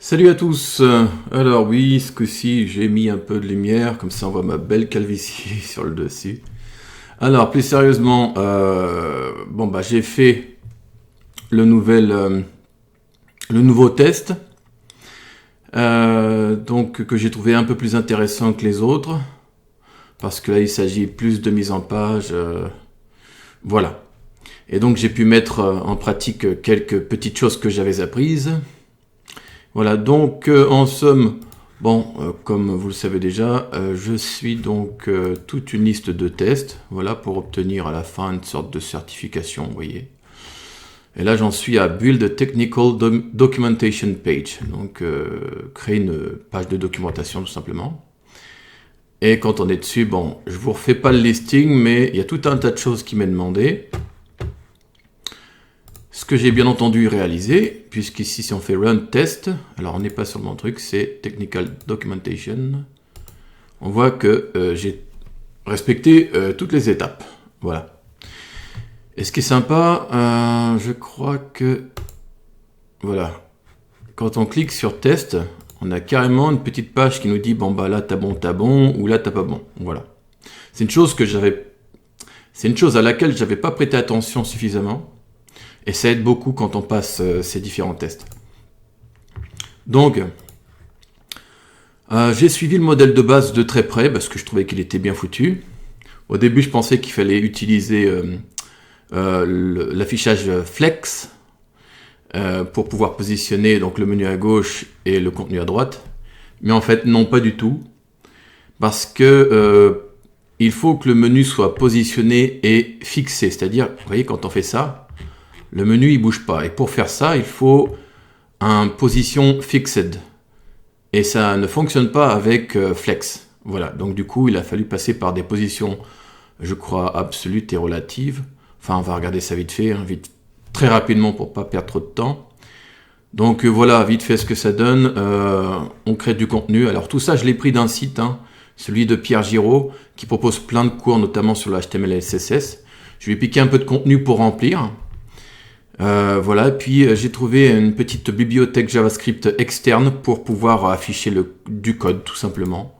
Salut à tous. Alors oui, ce coup-ci, j'ai mis un peu de lumière, comme ça on voit ma belle calvitie sur le dessus. Alors, plus sérieusement, j'ai fait le nouveau test, donc que j'ai trouvé un peu plus intéressant que les autres, parce que là il s'agit plus de mise en page, voilà. Et donc j'ai pu mettre en pratique quelques petites choses que j'avais apprises. Voilà, donc en somme, comme vous le savez déjà, je suis donc toute une liste de tests, voilà, pour obtenir à la fin une sorte de certification, vous voyez. Et là, j'en suis à Build a Technical Documentation Page, donc créer une page de documentation tout simplement. Et quand on est dessus, bon, je vous refais pas le listing, mais il y a tout un tas de choses qui m'est demandé. Ce que j'ai bien entendu réalisé, puisqu'ici si on fait Run Test, alors on n'est pas sur mon truc, c'est Technical Documentation. On voit que j'ai respecté toutes les étapes. Voilà. Et ce qui est sympa, je crois que... Voilà. Quand on clique sur Test, on a carrément une petite page qui nous dit, bon bah là t'as bon, ou là t'as pas bon. Voilà. C'est une chose à laquelle j'avais pas prêté attention suffisamment. Et ça aide beaucoup quand on passe ces différents tests. Donc, j'ai suivi le modèle de base de très près parce que je trouvais qu'il était bien foutu. Au début, je pensais qu'il fallait utiliser l'affichage Flex pour pouvoir positionner donc, le menu à gauche et le contenu à droite. Mais en fait, non, pas du tout. Parce que il faut que le menu soit positionné et fixé. C'est-à-dire, vous voyez, quand on fait ça, le menu il bouge pas. Et pour faire ça, il faut un position fixed. Et ça ne fonctionne pas avec flex. Voilà, donc du coup, il a fallu passer par des positions, je crois, absolutes et relatives. Enfin, on va regarder ça vite fait, très rapidement pour pas perdre trop de temps. Donc voilà, vite fait ce que ça donne. On crée du contenu. Alors tout ça, je l'ai pris d'un site, celui de Pierre Giraud, qui propose plein de cours, notamment sur le HTML et le CSS. Je vais piquer un peu de contenu pour remplir. Voilà, puis j'ai trouvé une petite bibliothèque JavaScript externe pour pouvoir afficher du code tout simplement.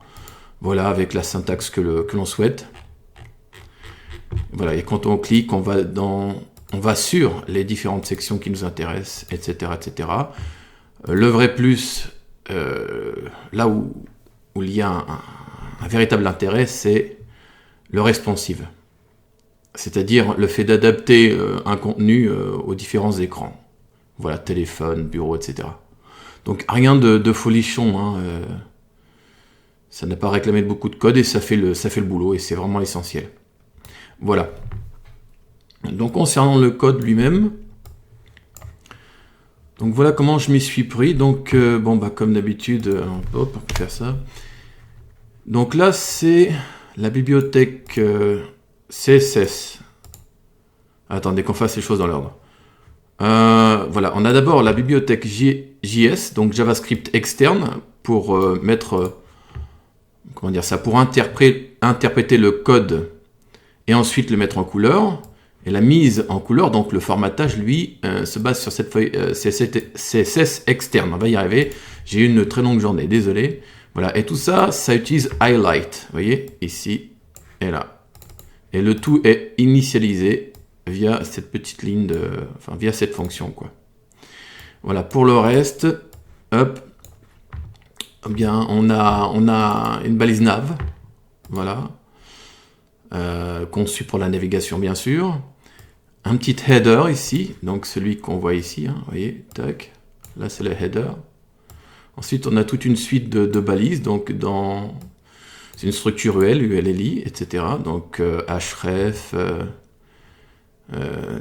Voilà, avec la syntaxe que l'on souhaite. Voilà, et quand on clique, on va sur les différentes sections qui nous intéressent, etc. etc. Le vrai plus, là où il y a un véritable intérêt, c'est le responsive. C'est-à-dire le fait d'adapter un contenu aux différents écrans. Voilà, téléphone, bureau, etc. Donc rien de folichon. Ça n'a pas réclamé beaucoup de code et ça fait le boulot et c'est vraiment l'essentiel. Voilà. Donc concernant le code lui-même, donc voilà comment je m'y suis pris. Donc comme d'habitude, on peut faire ça. Donc là c'est la bibliothèque CSS. Attendez qu'on fasse les choses dans l'ordre. Voilà, on a d'abord la bibliothèque JS, donc JavaScript externe, pour mettre, pour interpréter le code et ensuite le mettre en couleur. Et la mise en couleur, donc le formatage, lui, se base sur cette feuille CSS externe. On va y arriver. J'ai eu une très longue journée, désolé. Voilà, et tout ça, ça utilise highlight. Vous voyez, ici et là. Et le tout est initialisé via cette petite ligne via cette fonction, quoi. Voilà, pour le reste, hop, eh bien, on a une balise nav, voilà, conçue pour la navigation, bien sûr. Un petit header ici, donc celui qu'on voit ici, vous voyez, tac, là c'est le header. Ensuite, on a toute une suite de balises, donc c'est une structure UL, ULLI, etc. Donc href,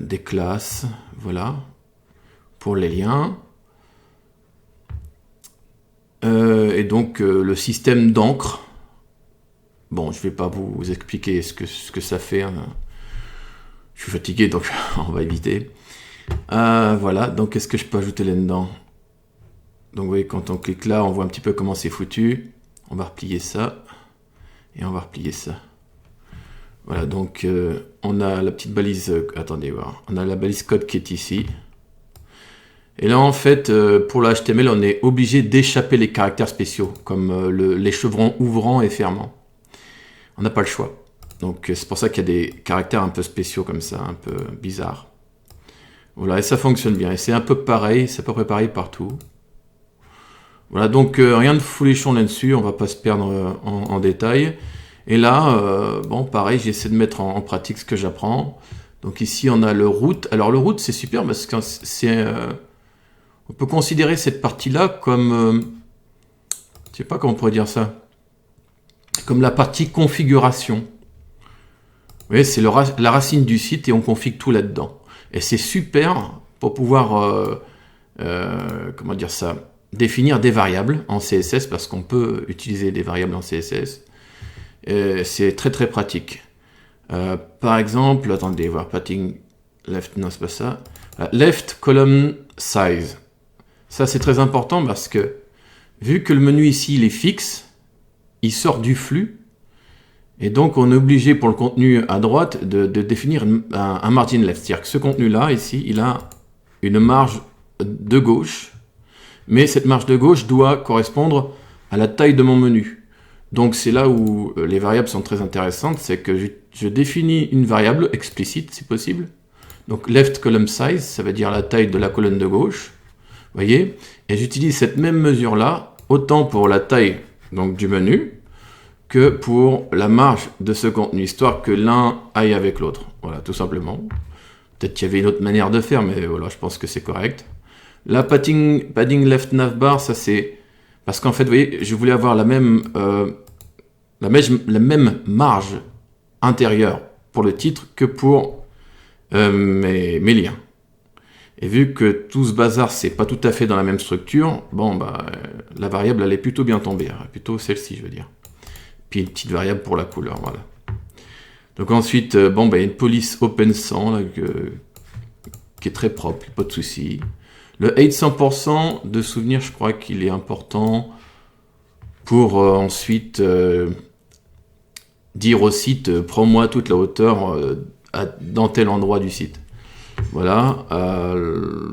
des classes, voilà, pour les liens. Et donc le système d'encre. Bon, je ne vais pas vous expliquer ce que ça fait. Je suis fatigué, donc on va éviter. Voilà, donc qu'est-ce que je peux ajouter là-dedans? Donc vous voyez, quand on clique là, on voit un petit peu comment c'est foutu. On va replier ça. Et on va replier ça. Voilà, donc on a la petite balise... attendez, voir. On a la balise code qui est ici. Et là, en fait, pour le HTML, on est obligé d'échapper les caractères spéciaux, comme les chevrons ouvrants et fermants. On n'a pas le choix. Donc c'est pour ça qu'il y a des caractères un peu spéciaux comme ça, un peu bizarres. Voilà, et ça fonctionne bien. Et c'est un peu pareil, c'est à peu près pareil partout. Voilà, donc rien de folichon là-dessus, on va pas se perdre en détail. Et là, bon, pareil, j'essaie de mettre en pratique ce que j'apprends. Donc ici, on a le root. Alors le root, c'est super parce que on peut considérer cette partie-là comme, je sais pas comment on pourrait dire ça, comme la partie configuration. Vous voyez, c'est la racine du site et on configure tout là-dedans. Et c'est super pour pouvoir, comment dire ça, définir des variables en CSS parce qu'on peut utiliser des variables en CSS. C'est très très pratique. Par exemple, attendez, voir padding left, non c'est pas ça. Left column size. Ça c'est très important parce que vu que le menu ici il est fixe, il sort du flux. Et donc, on est obligé pour le contenu à droite de définir un margin left. C'est-à-dire que ce contenu-là, ici, il a une marge de gauche. Mais cette marge de gauche doit correspondre à la taille de mon menu. Donc, c'est là où les variables sont très intéressantes. C'est que je définis une variable explicite, si possible. Donc, left column size, ça veut dire la taille de la colonne de gauche. Vous voyez? Et j'utilise cette même mesure-là, autant pour la taille donc, du menu, que pour la marge de ce contenu, histoire que l'un aille avec l'autre. Voilà, tout simplement. Peut-être qu'il y avait une autre manière de faire, mais voilà, je pense que c'est correct. La padding left navbar, ça c'est... Parce qu'en fait, vous voyez, je voulais avoir la même marge intérieure pour le titre que pour mes liens. Et vu que tout ce bazar, c'est pas tout à fait dans la même structure, bon, bah, la variable, elle est plutôt bien tombée. Plutôt celle-ci, je veux dire. Puis une petite variable pour la couleur, voilà. Donc ensuite, bon, bah, il y a une police open 100 là, qui est très propre, pas de souci. Le 800% de souvenirs, je crois qu'il est important pour ensuite dire au site, prends-moi toute la hauteur dans tel endroit du site. Voilà.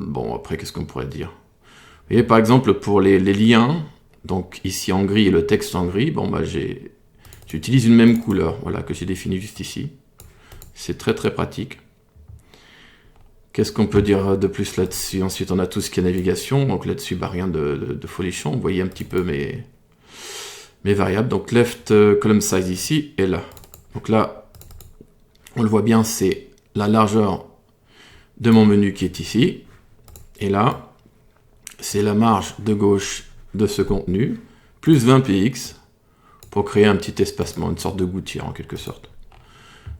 Bon, après, qu'est-ce qu'on pourrait dire? Vous voyez, par exemple, pour les liens, donc ici en gris et le texte en gris, bon, bah, j'utilise une même couleur, voilà, que j'ai définie juste ici. C'est très très pratique. Qu'est-ce qu'on peut dire de plus là-dessus? Ensuite, on a tout ce qui est navigation. Donc là-dessus, bah, rien de folichon. Vous voyez un petit peu mes variables. Donc left column size ici et là. Donc là, on le voit bien, c'est la largeur de mon menu qui est ici. Et là, c'est la marge de gauche de ce contenu, plus 20 px, pour créer un petit espacement, une sorte de gouttière en quelque sorte.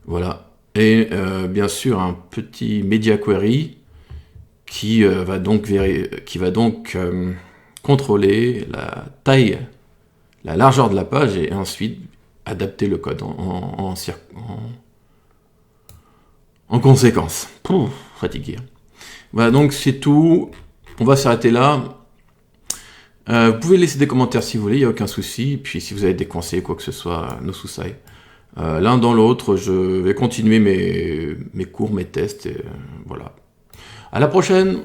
Voilà. Et bien sûr un petit media query qui va donc contrôler la taille, la largeur de la page et ensuite adapter le code en conséquence. Pouf, fatigué. Voilà, donc c'est tout. On va s'arrêter là. Vous pouvez laisser des commentaires si vous voulez, il n'y a aucun souci. Puis si vous avez des conseils, quoi que ce soit, no souci. L'un dans l'autre, je vais continuer mes cours, mes tests. Et, voilà. À la prochaine!